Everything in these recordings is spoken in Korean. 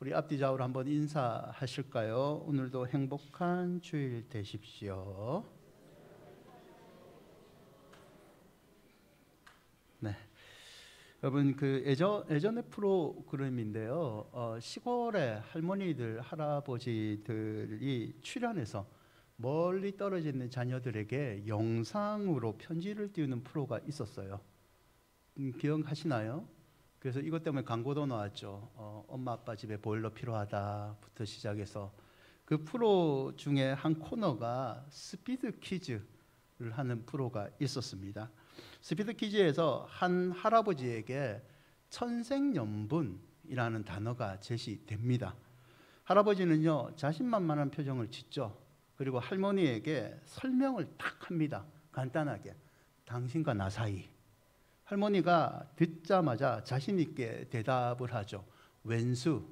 우리 앞뒤 좌우로 한번 인사하실까요? 오늘도 행복한 주일 되십시오. 네, 여러분 예전의 프로그램인데요. 시골의 할머니들, 할아버지들이 출연해서 멀리 떨어져 있는 자녀들에게 영상으로 편지를 띄우는 프로가 있었어요. 기억하시나요? 그래서 이것 때문에 광고도 나왔죠. 엄마 아빠 집에 보일러 필요하다부터 시작해서 그 프로 중에 한 코너가 스피드 퀴즈를 하는 프로가 있었습니다. 스피드 퀴즈에서 한 할아버지에게 천생연분이라는 단어가 제시됩니다. 할아버지는요, 자신만만한 표정을 짓죠. 그리고 할머니에게 설명을 딱 합니다. 간단하게. 당신과 나 사이. 할머니가 듣자마자 자신 있게 대답을 하죠. 왼수.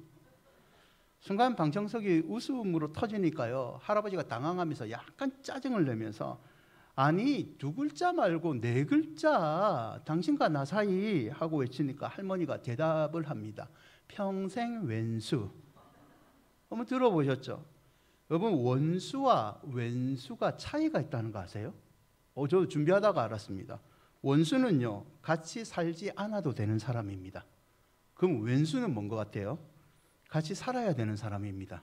순간 방청석이 웃음으로 터지니까요, 할아버지가 당황하면서 약간 짜증을 내면서 아니, 두 글자 말고 네 글자, 당신과 나 사이 하고 외치니까 할머니가 대답을 합니다. 평생 왼수. 한번 들어보셨죠? 여러분, 원수와 왼수가 차이가 있다는 거 아세요? 저도 준비하다가 알았습니다. 원수는요, 같이 살지 않아도 되는 사람입니다. 그럼 왼수는 뭔 것 같아요? 같이 살아야 되는 사람입니다.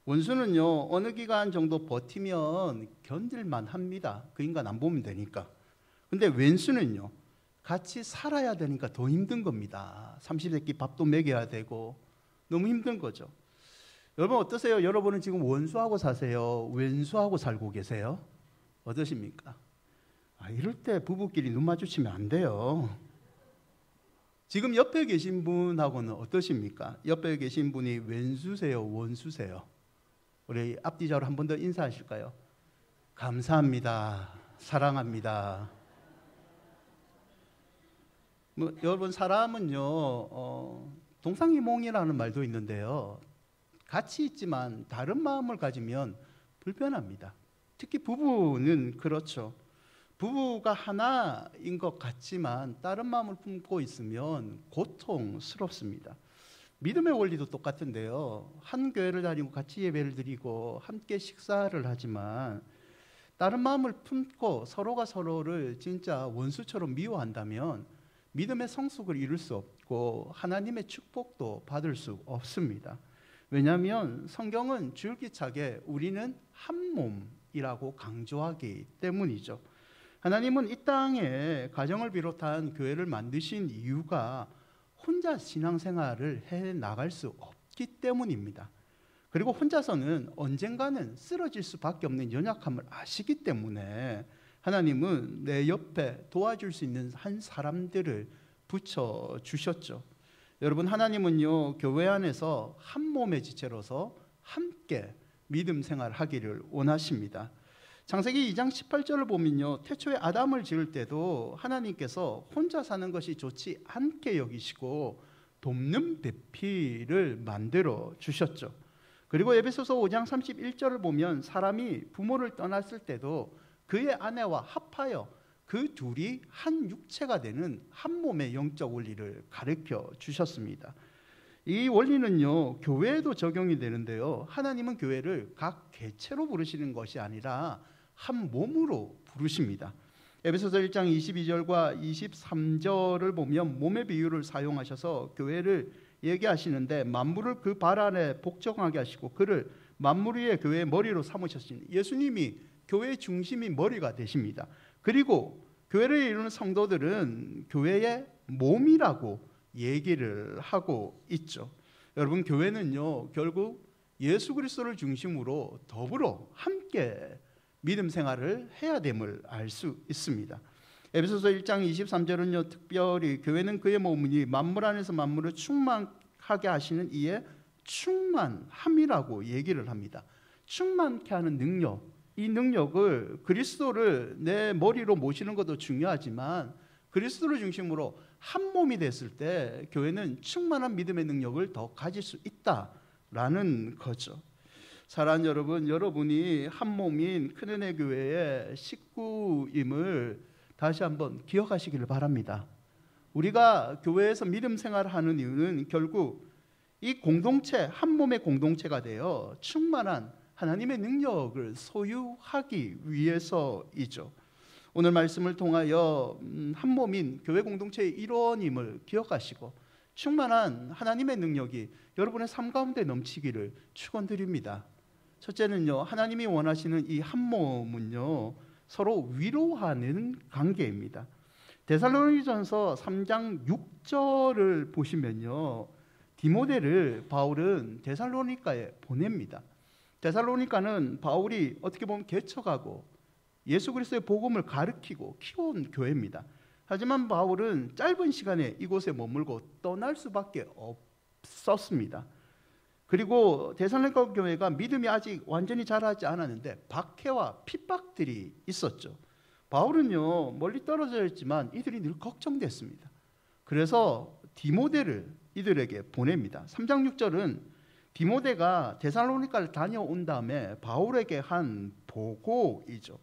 원수는요, 어느 기간 정도 버티면 견딜만 합니다. 그 인간 안 보면 되니까. 근데 왼수는요, 같이 살아야 되니까 더 힘든 겁니다. 30세끼 밥도 먹여야 되고 너무 힘든 거죠. 여러분 어떠세요? 여러분은 지금 원수하고 사세요? 왼수하고 살고 계세요? 어떠십니까? 이럴 때 부부끼리 눈 마주치면 안 돼요. 지금 옆에 계신 분하고는 어떠십니까? 옆에 계신 분이 왼수세요? 원수세요? 우리 앞뒤 좌우로 한 번 더 인사하실까요? 감사합니다. 사랑합니다. 여러분, 사람은요, 동상이몽이라는 말도 있는데요, 같이 있지만 다른 마음을 가지면 불편합니다. 특히 부부는 그렇죠. 부부가 하나인 것 같지만 다른 마음을 품고 있으면 고통스럽습니다. 믿음의 원리도 똑같은데요, 한 교회를 다니고 같이 예배를 드리고 함께 식사를 하지만 다른 마음을 품고 서로가 서로를 진짜 원수처럼 미워한다면 믿음의 성숙을 이룰 수 없고 하나님의 축복도 받을 수 없습니다. 왜냐하면 성경은 줄기차게 우리는 한 몸이라고 강조하기 때문이죠. 하나님은 이 땅에 가정을 비롯한 교회를 만드신 이유가 혼자 신앙생활을 해나갈 수 없기 때문입니다. 그리고 혼자서는 언젠가는 쓰러질 수밖에 없는 연약함을 아시기 때문에 하나님은 내 옆에 도와줄 수 있는 한 사람들을 붙여주셨죠. 여러분, 하나님은요, 교회 안에서 한 몸의 지체로서 함께 믿음 생활하기를 원하십니다. 창세기 2장 18절을 보면요, 태초에 아담을 지을 때도 하나님께서 혼자 사는 것이 좋지 않게 여기시고 돕는 배필을 만들어 주셨죠. 그리고 에베소서 5장 31절을 보면 사람이 부모를 떠났을 때도 그의 아내와 합하여 그 둘이 한 육체가 되는 한 몸의 영적 원리를 가르쳐 주셨습니다. 이 원리는요, 교회에도 적용이 되는데요, 하나님은 교회를 각 개체로 부르시는 것이 아니라 한 몸으로 부르십니다. 에베소서 1장 22절과 23절을 보면 몸의 비유를 사용하셔서 교회를 얘기하시는데, 만물을 그 발 안에 복종하게 하시고 그를 만물 위에 교회의 머리로 삼으셨으니 예수님이 교회의 중심인 머리가 되십니다. 그리고 교회를 이루는 성도들은 교회의 몸이라고 얘기를 하고 있죠. 여러분, 교회는요, 결국 예수 그리스도를 중심으로 더불어 함께 믿음 생활을 해야 됨을 알 수 있습니다. 에베소서 1장 23절은요, 특별히 교회는 그의 몸이니 만물 안에서 만물을 충만하게 하시는 이의 충만함이라고 얘기를 합니다. 충만케 하는 능력, 이 능력을, 그리스도를 내 머리로 모시는 것도 중요하지만 그리스도를 중심으로 한 몸이 됐을 때 교회는 충만한 믿음의 능력을 더 가질 수 있다라는 거죠. 사랑하는 여러분, 여러분이 한 몸인 큰은혜 교회의 식구임을 다시 한번 기억하시기를 바랍니다. 우리가 교회에서 믿음 생활을 하는 이유는 결국 이 공동체, 한 몸의 공동체가 되어 충만한 하나님의 능력을 소유하기 위해서이죠. 오늘 말씀을 통하여 한 몸인 교회 공동체의 일원임을 기억하시고 충만한 하나님의 능력이 여러분의 삶 가운데 넘치기를 축원드립니다. 첫째는요, 하나님이 원하시는 이 한 몸은요, 서로 위로하는 관계입니다. 데살로니가전서 3장 6절을 보시면요, 디모데를 바울은 데살로니가에 보냅니다. 데살로니가는 바울이 어떻게 보면 개척하고 예수 그리스도의 복음을 가르치고 키워온 교회입니다. 하지만 바울은 짧은 시간에 이곳에 머물고 떠날 수밖에 없었습니다. 그리고 데살로니가 교회가 믿음이 아직 완전히 자라지 않았는데 박해와 핍박들이 있었죠. 바울은요, 멀리 떨어져 있지만 이들이 늘 걱정됐습니다. 그래서 디모데를 이들에게 보냅니다. 3장 6절은 디모데가 데살로니가를 다녀온 다음에 바울에게 한 보고이죠.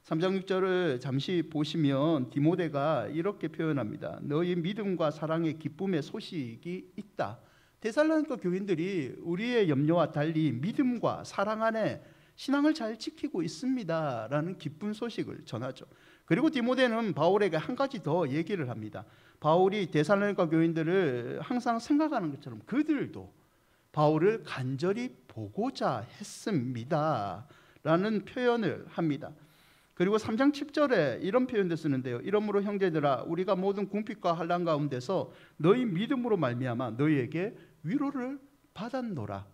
3장 6절을 잠시 보시면 디모데가 이렇게 표현합니다. 너희 믿음과 사랑의 기쁨의 소식이 있다. 데살로니가 교인들이 우리의 염려와 달리 믿음과 사랑 안에 신앙을 잘 지키고 있습니다 라는 기쁜 소식을 전하죠. 그리고 디모데는 바울에게 한 가지 더 얘기를 합니다. 바울이 데살로니가 교인들을 항상 생각하는 것처럼 그들도 바울을 간절히 보고자 했습니다 라는 표현을 합니다. 그리고 3장 7절에 이런 표현도 쓰는데요. 이러므로 형제들아, 우리가 모든 궁핍과 환난 가운데서 너희 믿음으로 말미암아 너희에게 위로를 받았노라.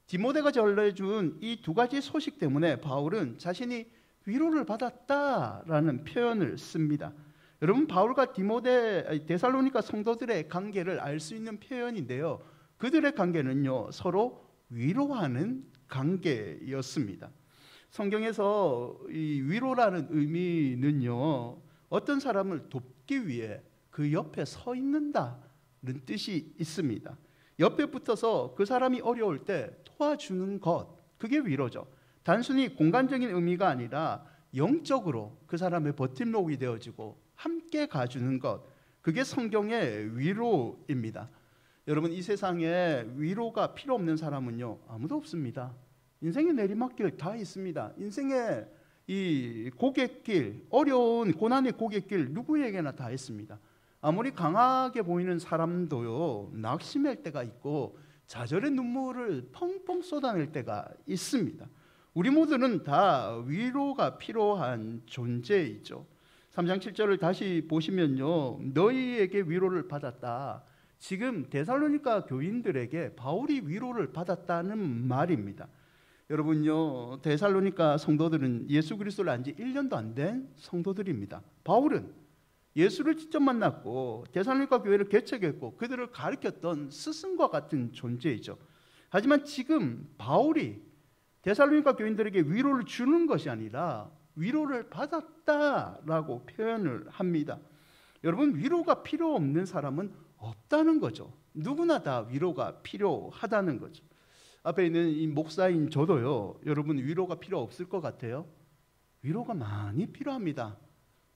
디모데가 전해준 이 두 가지 소식 때문에 바울은 자신이 위로를 받았다라는 표현을 씁니다. 여러분, 바울과 데살로니가 성도들의 관계를 알 수 있는 표현인데요. 그들의 관계는요, 서로 위로하는 관계였습니다. 성경에서 이 위로라는 의미는요, 어떤 사람을 돕기 위해 그 옆에 서 있는다는 뜻이 있습니다. 옆에 붙어서 그 사람이 어려울 때 도와주는 것, 그게 위로죠. 단순히 공간적인 의미가 아니라 영적으로 그 사람의 버팀목이 되어지고 함께 가주는 것, 그게 성경의 위로입니다. 여러분, 이 세상에 위로가 필요 없는 사람은요, 아무도 없습니다. 인생의 내리막길 다 있습니다. 인생의 이 고갯길, 어려운 고난의 고갯길 누구에게나 다 있습니다. 아무리 강하게 보이는 사람도요, 낙심할 때가 있고 좌절의 눈물을 펑펑 쏟아낼 때가 있습니다. 우리 모두는 다 위로가 필요한 존재이죠. 3장 7절을 다시 보시면요, 너희에게 위로를 받았다. 지금 데살로니가 교인들에게 바울이 위로를 받았다는 말입니다. 여러분요, 데살로니가 성도들은 예수 그리스도를 안 지 1년도 안 된 성도들입니다. 바울은 예수를 직접 만났고 데살로니가 교회를 개척했고 그들을 가르쳤던 스승과 같은 존재이죠. 하지만 지금 바울이 데살로니가 교인들에게 위로를 주는 것이 아니라 위로를 받았다라고 표현을 합니다. 여러분, 위로가 필요 없는 사람은 없다는 거죠. 누구나 다 위로가 필요하다는 거죠. 앞에 있는 이 목사인 저도요, 여러분 위로가 필요 없을 것 같아요? 위로가 많이 필요합니다.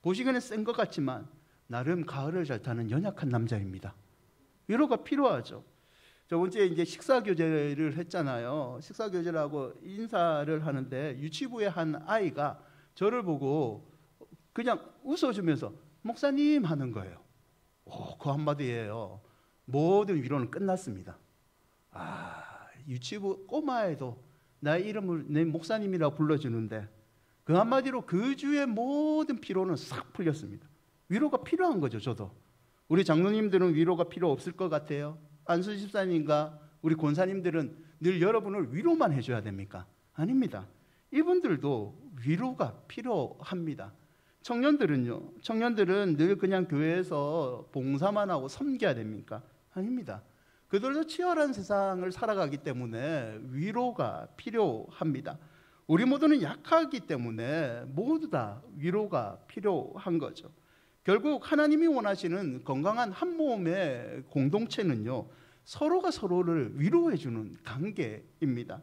보시기에는 센 것 같지만 나름 가을을 잘 타는 연약한 남자입니다. 위로가 필요하죠. 저번 주에 이제 식사교제를 했잖아요. 식사교제라고 인사를 하는데 유치부의 한 아이가 저를 보고 그냥 웃어주면서 목사님 하는 거예요. 그 한마디예요. 모든 위로는 끝났습니다. 유치부 꼬마애도 나의 이름을 내 목사님이라고 불러주는데 그 한마디로 그 주의 모든 피로는 싹 풀렸습니다. 위로가 필요한 거죠. 저도. 우리 장로님들은 위로가 필요 없을 것 같아요. 안수 집사님과 우리 권사님들은 늘 여러분을 위로만 해줘야 됩니까? 아닙니다. 이분들도 위로가 필요합니다. 청년들은 늘 그냥 교회에서 봉사만 하고 섬겨야 됩니까? 아닙니다. 그들도 치열한 세상을 살아가기 때문에 위로가 필요합니다. 우리 모두는 약하기 때문에 모두 다 위로가 필요한 거죠. 결국 하나님이 원하시는 건강한 한 몸의 공동체는요, 서로가 서로를 위로해주는 관계입니다.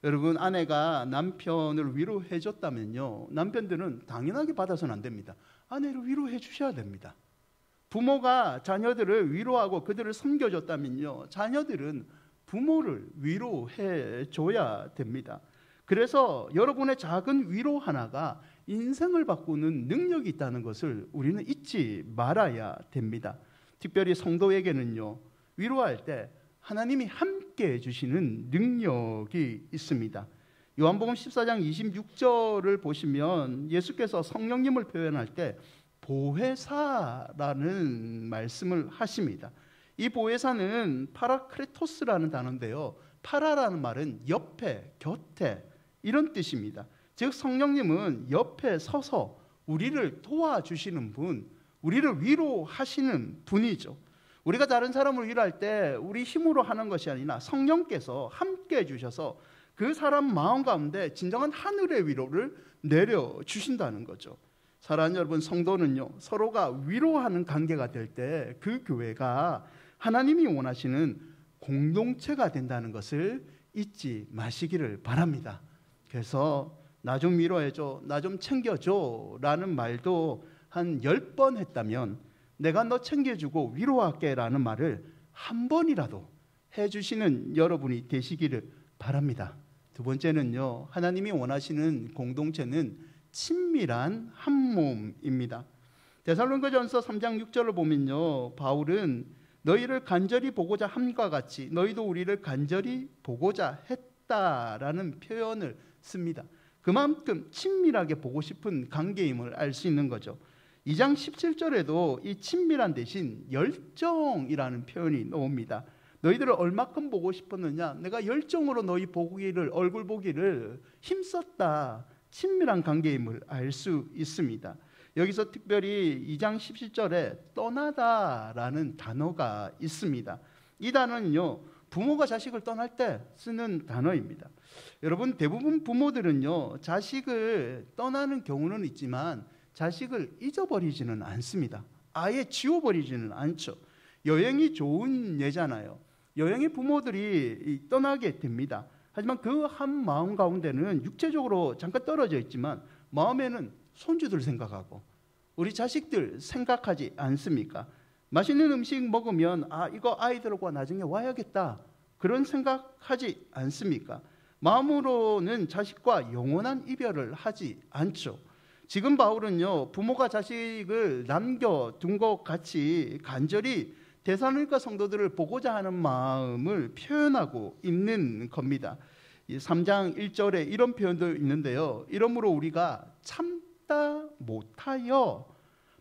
여러분, 아내가 남편을 위로해 줬다면요, 남편들은 당연하게 받아서는 안 됩니다. 아내를 위로해 주셔야 됩니다. 부모가 자녀들을 위로하고 그들을 섬겨줬다면요, 자녀들은 부모를 위로해 줘야 됩니다. 그래서 여러분의 작은 위로 하나가 인생을 바꾸는 능력이 있다는 것을 우리는 잊지 말아야 됩니다. 특별히 성도에게는요, 위로할 때 하나님이 함께 해주시는 능력이 있습니다. 요한복음 14장 26절을 보시면 예수께서 성령님을 표현할 때 보혜사라는 말씀을 하십니다. 이 보혜사는 파라크레토스라는 단어인데요, 파라라는 말은 옆에, 곁에 이런 뜻입니다. 즉 성령님은 옆에 서서 우리를 도와주시는 분, 우리를 위로하시는 분이죠. 우리가 다른 사람을 위로할 때 우리 힘으로 하는 것이 아니라 성령께서 함께 해주셔서 그 사람 마음 가운데 진정한 하늘의 위로를 내려주신다는 거죠. 사랑하는 여러분, 성도는요, 서로가 위로하는 관계가 될 때 그 교회가 하나님이 원하시는 공동체가 된다는 것을 잊지 마시기를 바랍니다. 그래서 나 좀 위로해줘, 나 좀 챙겨줘 라는 말도 한 10번 했다면 내가 너 챙겨주고 위로할게 라는 말을 한 번이라도 해주시는 여러분이 되시기를 바랍니다. 두 번째는요, 하나님이 원하시는 공동체는 친밀한 한 몸입니다. 데살로니가전서 3장 6절을 보면요, 바울은 너희를 간절히 보고자 함과 같이 너희도 우리를 간절히 보고자 했다라는 표현을 씁니다. 그만큼 친밀하게 보고 싶은 관계임을 알 수 있는 거죠. 2장 17절에도 이 친밀한 대신 열정이라는 표현이 나옵니다. 너희들을 얼마큼 보고 싶었느냐, 내가 열정으로 너희 보기를, 얼굴 보기를 힘썼다, 친밀한 관계임을 알 수 있습니다. 여기서 특별히 2장 17절에 떠나다라는 단어가 있습니다. 이 단어는요, 부모가 자식을 떠날 때 쓰는 단어입니다. 여러분, 대부분 부모들은요, 자식을 떠나는 경우는 있지만 자식을 잊어버리지는 않습니다. 아예 지워버리지는 않죠. 여행이 좋은 예잖아요. 여행의 부모들이 떠나게 됩니다. 하지만 그 한 마음 가운데는 육체적으로 잠깐 떨어져 있지만 마음에는 손주들 생각하고 우리 자식들 생각하지 않습니까? 맛있는 음식 먹으면 이거 아이들과 나중에 와야겠다, 그런 생각하지 않습니까? 마음으로는 자식과 영원한 이별을 하지 않죠. 지금 바울은요, 부모가 자식을 남겨둔 것 같이 간절히 데살로니가 성도들을 보고자 하는 마음을 표현하고 있는 겁니다. 3장 1절에 이런 표현도 있는데요, 이러므로 우리가 참다 못하여,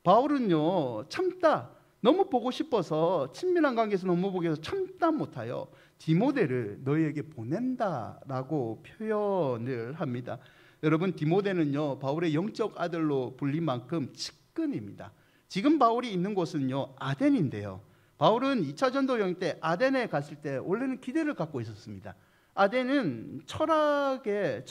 바울은요, 참다, 너무 보고 싶어서, 친밀한 관계에서 너무 보기 위해서 참다 못하여 디모데를 너희에게 보낸다라고 표현을 합니다. 여러분, 디모데는요, 바울의 영적 아들로 불린 만큼 측근입니다. 지금 바울이 있는 곳은요, 아덴인데요, 바울은 2차 전도 여행 때 아덴에 갔을 때 원래는 기대를 갖고 있었습니다. 아덴은 철학의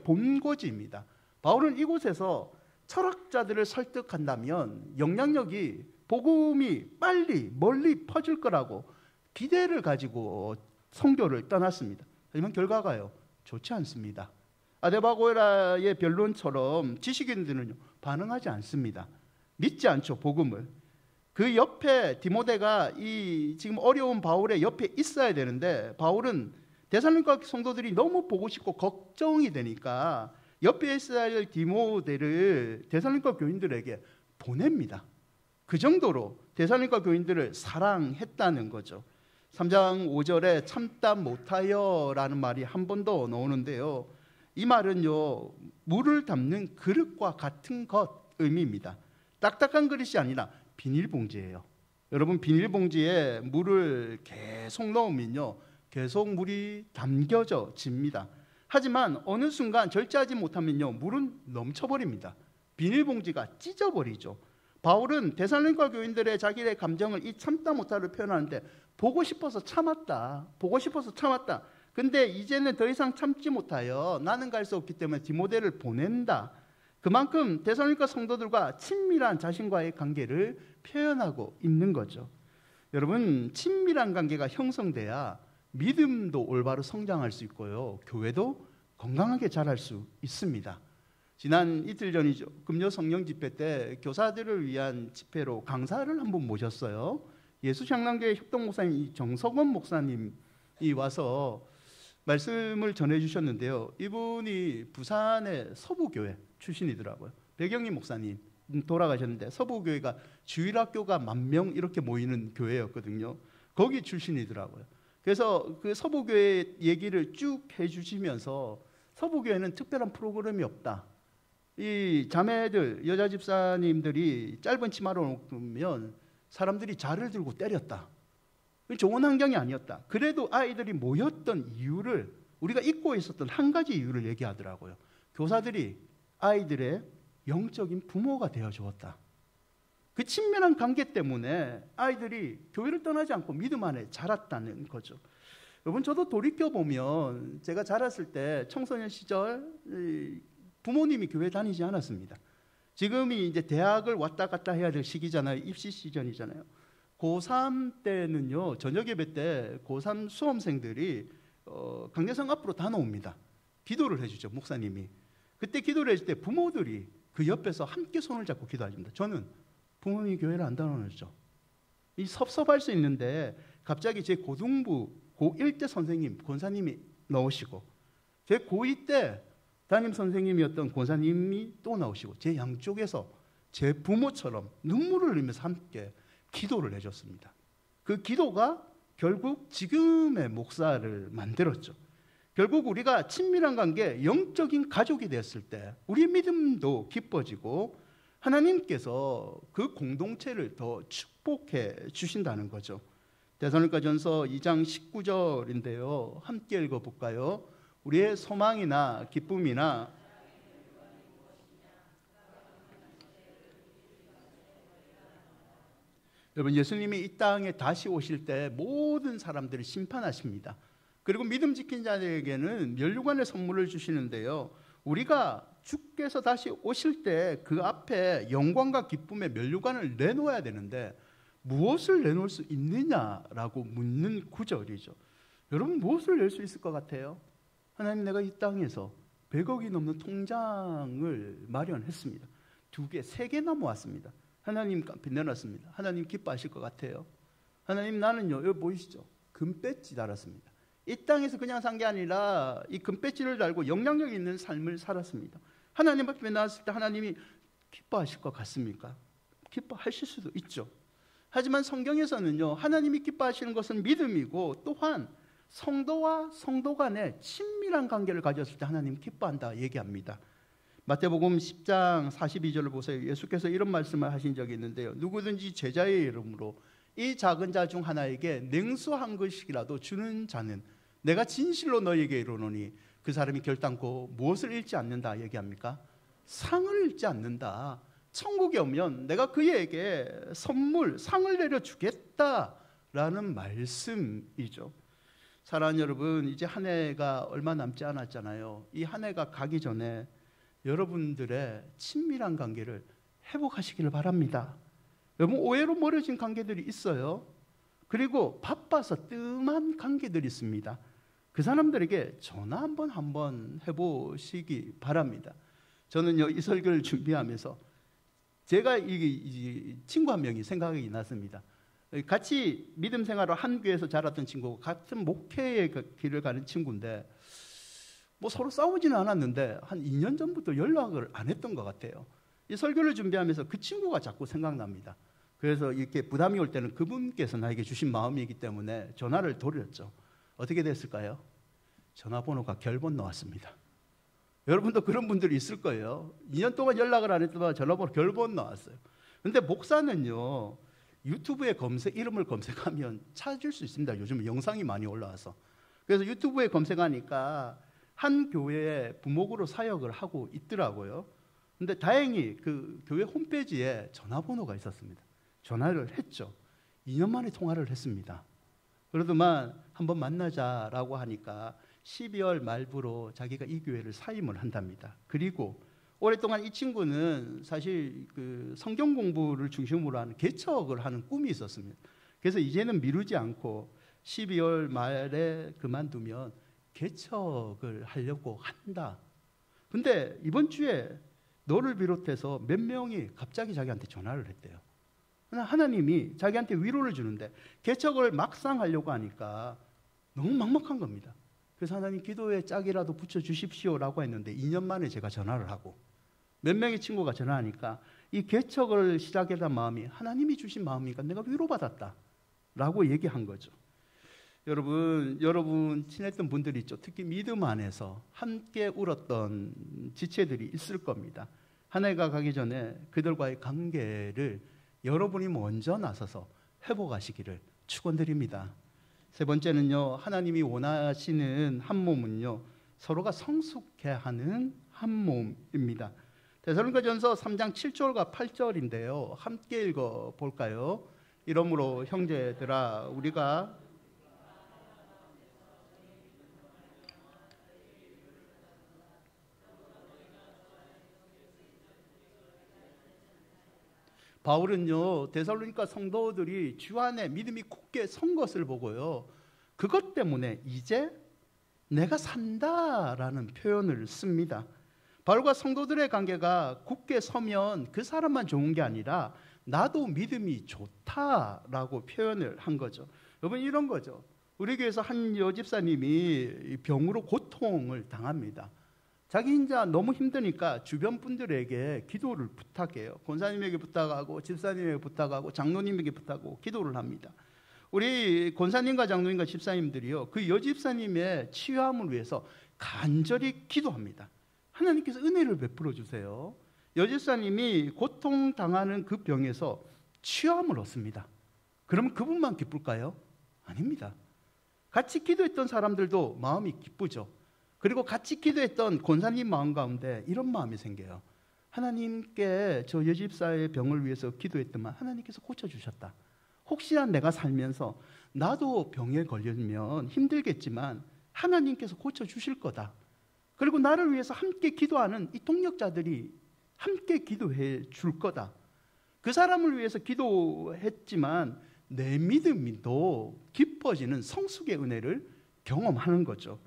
본거지입니다. 바울은 이곳에서 철학자들을 설득한다면 영향력이, 복음이 빨리 멀리 퍼질 거라고 기대를 가지고 선교를 떠났습니다. 하지만 결과가요, 좋지 않습니다. 아데바고라의 변론처럼 지식인들은요, 반응하지 않습니다. 믿지 않죠, 복음을. 그 옆에 디모데가 이 지금 어려운 바울의 옆에 있어야 되는데, 바울은 데살로니가 성도들이 너무 보고 싶고 걱정이 되니까 옆에 있어야 할 디모데를 데살로니가 교인들에게 보냅니다. 그 정도로 데살로니가 교인들을 사랑했다는 거죠. 3장 5절에 참다 못하여 라는 말이 한 번 더 나오는데요, 이 말은요, 물을 담는 그릇과 같은 것 의미입니다. 딱딱한 그릇이 아니라 비닐봉지예요. 여러분, 비닐봉지에 물을 계속 넣으면요, 계속 물이 담겨져 집니다. 하지만 어느 순간 절제하지 못하면요, 물은 넘쳐버립니다. 비닐봉지가 찢어버리죠. 바울은 데살로니가 교인들의 자기의 감정을 이 참다 못하를 표현하는데, 보고 싶어서 참았다, 보고 싶어서 참았다, 근데 이제는 더 이상 참지 못하여 나는 갈 수 없기 때문에 디모데를 보낸다. 그만큼 데살로니가 성도들과 친밀한 자신과의 관계를 표현하고 있는 거죠. 여러분, 친밀한 관계가 형성돼야 믿음도 올바로 성장할 수 있고요, 교회도 건강하게 자랄 수 있습니다. 지난 이틀 전이죠, 금요 성령 집회 때 교사들을 위한 집회로 강사를 한번 모셨어요. 예수장로교회 협동 목사님 정석원 목사님 와서 말씀을 전해주셨는데요. 이분이 부산의 서부교회 출신이더라고요. 백영림 목사님 돌아가셨는데 서부교회가 주일학교가 10,000명 이렇게 모이는 교회였거든요. 거기 출신이더라고요. 그래서 그 서부교회 얘기를 쭉 해주시면서 서부교회는 특별한 프로그램이 없다. 이 자매들, 여자 집사님들이 짧은 치마를 입으면 사람들이 자를 들고 때렸다. 좋은 환경이 아니었다. 그래도 아이들이 모였던 이유를, 우리가 잊고 있었던 한 가지 이유를 얘기하더라고요. 교사들이 아이들의 영적인 부모가 되어 주었다. 그 친밀한 관계 때문에 아이들이 교회를 떠나지 않고 믿음 안에 자랐다는 거죠. 여러분, 저도 돌이켜보면 제가 자랐을 때 청소년 시절 부모님이 교회 다니지 않았습니다. 지금이 이제 대학을 왔다 갔다 해야 될 시기잖아요. 입시 시즌이잖아요. 고3 때는요, 저녁 예배 때 고3 수험생들이 강대상 앞으로 다 나옵니다. 기도를 해주죠, 목사님이. 그때 기도를 해줄 때 부모들이 그 옆에서 함께 손을 잡고 기도하십니다. 저는 부모님이 교회를 안 다녀오죠. 이 섭섭할 수 있는데 갑자기 제 고등부 고1 때 선생님, 권사님이 나오시고, 제 고2 때 담임 선생님이었던 권사님이 또 나오시고, 제 양쪽에서 제 부모처럼 눈물을 흘리면서 함께 기도를 해줬습니다. 그 기도가 결국 지금의 목사를 만들었죠. 결국 우리가 친밀한 관계, 영적인 가족이 되었을 때 우리 믿음도 깊어지고 하나님께서 그 공동체를 더 축복해 주신다는 거죠. 데살로니가전서 2장 19절인데요. 함께 읽어볼까요? 우리의 소망이나 기쁨이나 여러분, 예수님이 이 땅에 다시 오실 때 모든 사람들을 심판하십니다. 그리고 믿음 지킨 자들에게는 면류관의 선물을 주시는데요. 우리가 주께서 다시 오실 때 그 앞에 영광과 기쁨의 면류관을 내놓아야 되는데 무엇을 내놓을 수 있느냐라고 묻는 구절이죠. 여러분, 무엇을 낼 수 있을 것 같아요? 하나님, 내가 이 땅에서 100억이 넘는 통장을 마련했습니다. 2개, 3개나 모았습니다. 하나님 앞에 내놨습니다. 하나님 기뻐하실 것 같아요? 하나님, 나는요, 여기 보이시죠? 금배지 달았습니다. 이 땅에서 그냥 산 게 아니라 이 금배지를 달고 영향력 있는 삶을 살았습니다. 하나님 앞에 나왔을 때 하나님이 기뻐하실 것 같습니까? 기뻐하실 수도 있죠. 하지만 성경에서는요, 하나님이 기뻐하시는 것은 믿음이고 또한 성도와 성도 간의 친밀한 관계를 가졌을 때 하나님 기뻐한다 얘기합니다. 마태복음 10장 42절을 보세요. 예수께서 이런 말씀을 하신 적이 있는데요. 누구든지 제자의 이름으로 이 작은 자 중 하나에게 냉수 한 그릇이라도 주는 자는 내가 진실로 너희에게 이르노니 그 사람이 결단코 무엇을 잃지 않는다 얘기합니까? 상을 잃지 않는다. 천국에 오면 내가 그에게 선물, 상을 내려주겠다라는 말씀이죠. 사랑하는 여러분, 이제 한 해가 얼마 남지 않았잖아요. 이 한 해가 가기 전에 여러분들의 친밀한 관계를 회복하시기를 바랍니다. 여러분, 오해로 멀어진 관계들이 있어요. 그리고 바빠서 뜸한 관계들이 있습니다. 그 사람들에게 전화 한번 해보시기 바랍니다. 저는요, 이 설교를 준비하면서 제가 이 친구 한 명이 생각이 났습니다. 같이 믿음 생활을 한 교회에서 자랐던 친구고 같은 목회의 길을 가는 친구인데 뭐 서로 싸우지는 않았는데 한 2년 전부터 연락을 안 했던 것 같아요. 이 설교를 준비하면서 그 친구가 자꾸 생각납니다. 그래서 이렇게 부담이 올 때는 그분께서 나에게 주신 마음이기 때문에 전화를 돌렸죠. 어떻게 됐을까요? 전화번호가 결번 나왔습니다. 여러분도 그런 분들이 있을 거예요. 2년 동안 연락을 안 했더니 전화번호 결번 나왔어요. 근데 목사는요, 유튜브에 이름을 검색하면 찾을 수 있습니다. 요즘 영상이 많이 올라와서. 그래서 유튜브에 검색하니까 한 교회에 부목으로 사역을 하고 있더라고요. 근데 다행히 그 교회 홈페이지에 전화번호가 있었습니다. 전화를 했죠. 2년 만에 통화를 했습니다. 그러더만 한번 만나자라고 하니까 12월 말부로 자기가 이 교회를 사임을 한답니다. 그리고 오랫동안 이 친구는 사실 그 성경 공부를 중심으로 하는 개척을 하는 꿈이 있었습니다. 그래서 이제는 미루지 않고 12월 말에 그만두면 개척을 하려고 한다. 근데 이번 주에 너를 비롯해서 몇 명이 갑자기 자기한테 전화를 했대요. 하나님이 자기한테 위로를 주는데 개척을 막상 하려고 하니까 너무 막막한 겁니다. 그래서 하나님 기도에 짝이라도 붙여주십시오라고 했는데 2년 만에 제가 전화를 하고 몇 명의 친구가 전화하니까 이 개척을 시작했던 마음이 하나님이 주신 마음이니까 내가 위로받았다 라고 얘기한 거죠. 여러분 친했던 분들이 있죠. 특히 믿음 안에서 함께 울었던 지체들이 있을 겁니다. 한 해가 가기 전에 그들과의 관계를 여러분이 먼저 나서서 회복하시기를 축원드립니다. 세 번째는요, 하나님이 원하시는 한 몸은요, 서로가 성숙해하는 한 몸입니다. 데살로니가전서 3장 7절과 8절인데요, 함께 읽어 볼까요? 이러므로 형제들아, 우리가 바울은요, 데살로니가 성도들이 주 안에 믿음이 굳게 선 것을 보고요, 그것 때문에 이제 내가 산다라는 표현을 씁니다. 바울과 성도들의 관계가 굳게 서면 그 사람만 좋은 게 아니라 나도 믿음이 좋다라고 표현을 한 거죠. 여러분, 이런 거죠. 우리 교회에서 한 여집사님이 병으로 고통을 당합니다. 자기 혼자 너무 힘드니까 주변 분들에게 기도를 부탁해요. 권사님에게 부탁하고 집사님에게 부탁하고 장로님에게 부탁하고 기도를 합니다. 우리 권사님과 장로님과 집사님들이요, 그 여집사님의 치유함을 위해서 간절히 기도합니다. 하나님께서 은혜를 베풀어 주세요. 여집사님이 고통당하는 그 병에서 치유함을 얻습니다. 그러면 그분만 기쁠까요? 아닙니다. 같이 기도했던 사람들도 마음이 기쁘죠. 그리고 같이 기도했던 권사님 마음 가운데 이런 마음이 생겨요. 하나님께 저 여집사의 병을 위해서 기도했더만 하나님께서 고쳐주셨다. 혹시나 내가 살면서 나도 병에 걸리면 힘들겠지만 하나님께서 고쳐주실 거다. 그리고 나를 위해서 함께 기도하는 이 동역자들이 함께 기도해 줄 거다. 그 사람을 위해서 기도했지만 내 믿음이 더 깊어지는 성숙의 은혜를 경험하는 거죠.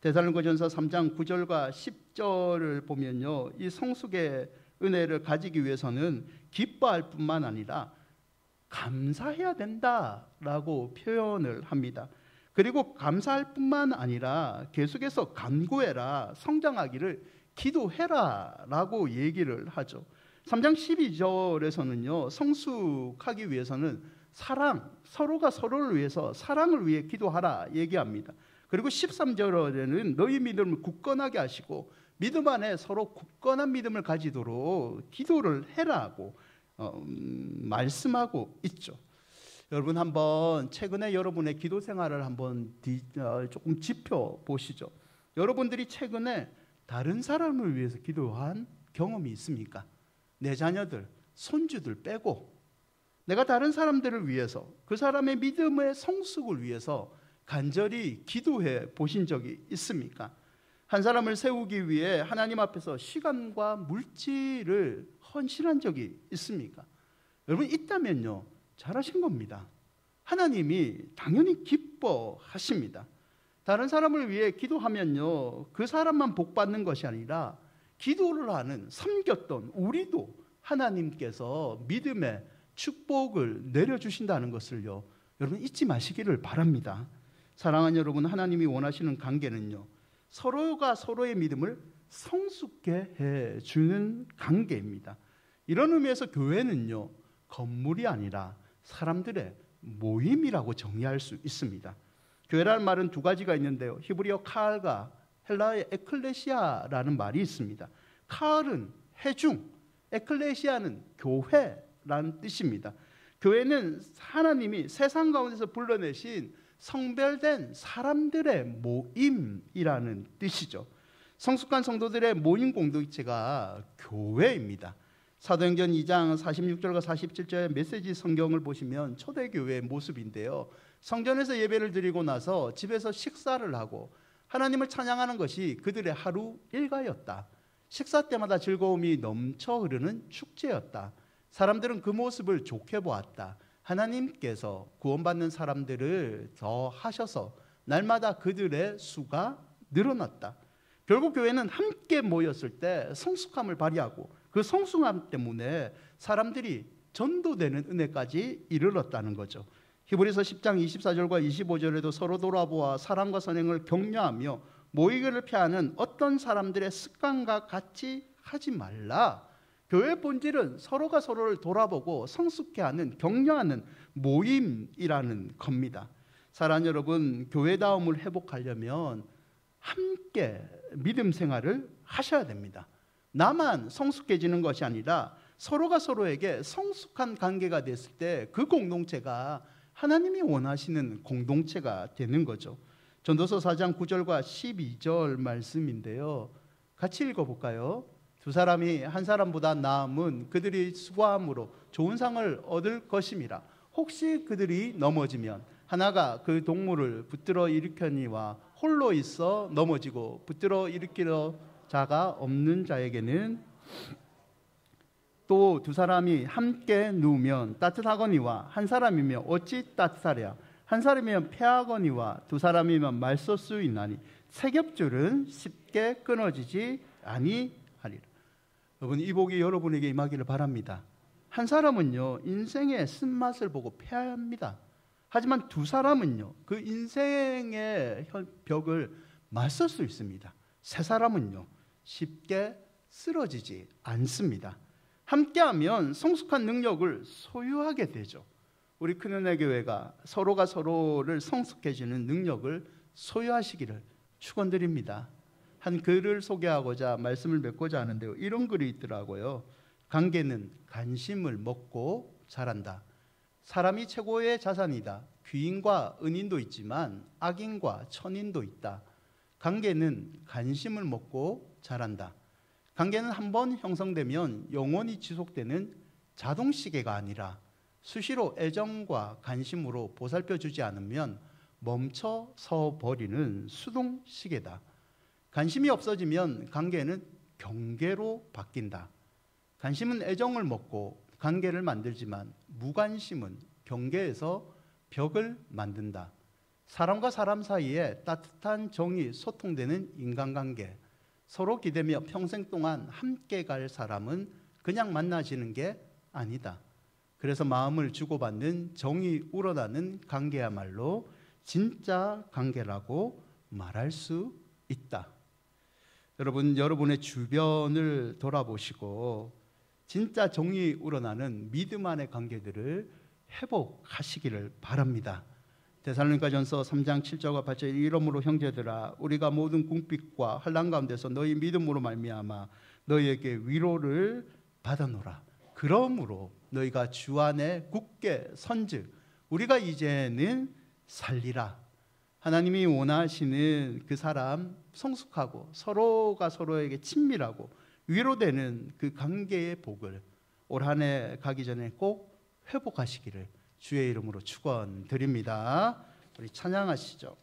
데살로니가전서 3장 9절과 10절을 보면요, 이 성숙의 은혜를 가지기 위해서는 기뻐할 뿐만 아니라 감사해야 된다라고 표현을 합니다. 그리고 감사할 뿐만 아니라 계속해서 간구해라, 성장하기를 기도해라 라고 얘기를 하죠. 3장 12절에서는요, 성숙하기 위해서는 사랑, 서로가 서로를 위해서 사랑을 위해 기도하라 얘기합니다. 그리고 13절에는 너희 믿음을 굳건하게 하시고 믿음 안에 서로 굳건한 믿음을 가지도록 기도를 해라고 말씀하고 있죠. 여러분, 한번 최근에 여러분의 기도 생활을 한번 조금 짚어보시죠. 여러분들이 최근에 다른 사람을 위해서 기도한 경험이 있습니까? 내 자녀들, 손주들 빼고 내가 다른 사람들을 위해서, 그 사람의 믿음의 성숙을 위해서 간절히 기도해 보신 적이 있습니까? 한 사람을 세우기 위해 하나님 앞에서 시간과 물질을 헌신한 적이 있습니까? 여러분, 있다면요, 잘하신 겁니다. 하나님이 당연히 기뻐하십니다. 다른 사람을 위해 기도하면요, 그 사람만 복 받는 것이 아니라 기도를 하는, 섬겼던 우리도 하나님께서 믿음의 축복을 내려주신다는 것을요, 여러분 잊지 마시기를 바랍니다. 사랑하는 여러분, 하나님이 원하시는 관계는요, 서로가 서로의 믿음을 성숙게 해주는 관계입니다. 이런 의미에서 교회는요, 건물이 아니라 사람들의 모임이라고 정의할 수 있습니다. 교회라는 말은 두 가지가 있는데요, 히브리어 카알과 헬라어의 에클레시아라는 말이 있습니다. 카알은 회중, 에클레시아는 교회라는 뜻입니다. 교회는 하나님이 세상 가운데서 불러내신 성별된 사람들의 모임이라는 뜻이죠. 성숙한 성도들의 모임 공동체가 교회입니다. 사도행전 2장 46절과 47절의 메시지 성경을 보시면 초대교회의 모습인데요, 성전에서 예배를 드리고 나서 집에서 식사를 하고 하나님을 찬양하는 것이 그들의 하루 일과였다. 식사 때마다 즐거움이 넘쳐 흐르는 축제였다. 사람들은 그 모습을 좋게 보았다. 하나님께서 구원받는 사람들을 더 하셔서 날마다 그들의 수가 늘어났다. 결국 교회는 함께 모였을 때 성숙함을 발휘하고 그 성숙함 때문에 사람들이 전도되는 은혜까지 이르렀다는 거죠. 히브리서 10장 24절과 25절에도 서로 돌아보아 사랑과 선행을 격려하며 모이기를 피하는 어떤 사람들의 습관과 같이 하지 말라. 교회의 본질은 서로가 서로를 돌아보고 성숙해하는, 격려하는 모임이라는 겁니다. 사랑하는 여러분, 교회다움을 회복하려면 함께 믿음 생활을 하셔야 됩니다. 나만 성숙해지는 것이 아니라 서로가 서로에게 성숙한 관계가 됐을 때 그 공동체가 하나님이 원하시는 공동체가 되는 거죠. 전도서 4장 9절과 12절 말씀인데요, 같이 읽어볼까요? 두 사람이 한 사람보다 나음은 그들이 수고함으로 좋은 상을 얻을 것임이라. 혹시 그들이 넘어지면 하나가 그 동물을 붙들어 일으켜니와 홀로 있어 넘어지고 붙들어 일으키려 자가 없는 자에게는 또 두 사람이 함께 누우면 따뜻하거니와 한 사람이면 어찌 따뜻하랴. 한 사람이면 패하거니와 두 사람이면 말쏠 수 있나니 세 겹줄은 쉽게 끊어지지 아니하리라. 여러분, 이 복이 여러분에게 임하기를 바랍니다. 한 사람은요, 인생의 쓴맛을 보고 패합니다. 하지만 두 사람은요, 그 인생의 벽을 맞설 수 있습니다. 세 사람은요, 쉽게 쓰러지지 않습니다. 함께하면 성숙한 능력을 소유하게 되죠. 우리 큰은혜 교회가 서로가 서로를 성숙해지는 능력을 소유하시기를 축원드립니다. 한 글을 소개하고자 말씀을 맺고자 하는데요, 이런 글이 있더라고요. 관계는 관심을 먹고 자란다. 사람이 최고의 자산이다. 귀인과 은인도 있지만 악인과 천인도 있다. 관계는 관심을 먹고 자란다. 관계는 한번 형성되면 영원히 지속되는 자동시계가 아니라 수시로 애정과 관심으로 보살펴주지 않으면 멈춰서 버리는 수동시계다. 관심이 없어지면 관계는 경계로 바뀐다. 관심은 애정을 먹고 관계를 만들지만 무관심은 경계에서 벽을 만든다. 사람과 사람 사이에 따뜻한 정이 소통되는 인간관계, 서로 기대며 평생 동안 함께 갈 사람은 그냥 만나지는 게 아니다. 그래서 마음을 주고받는 정이 우러나는 관계야말로 진짜 관계라고 말할 수 있다. 여러분, 여러분의 주변을 돌아보시고 진짜 정이 우러나는 믿음 안의 관계들을 회복하시기를 바랍니다. 데살로니가전서 3장 7절과 8절, 이러므로 형제들아 우리가 모든 궁핍과 환난 가운데서 너희 믿음으로 말미암아 너희에게 위로를 받아노라. 그러므로 너희가 주 안에 굳게 선즉 우리가 이제는 살리라. 하나님이 원하시는 그 사람, 성숙하고 서로가 서로에게 친밀하고 위로되는 그 관계의 복을 올 한 해 가기 전에 꼭 회복하시기를 주의 이름으로 축원드립니다. 우리 찬양하시죠.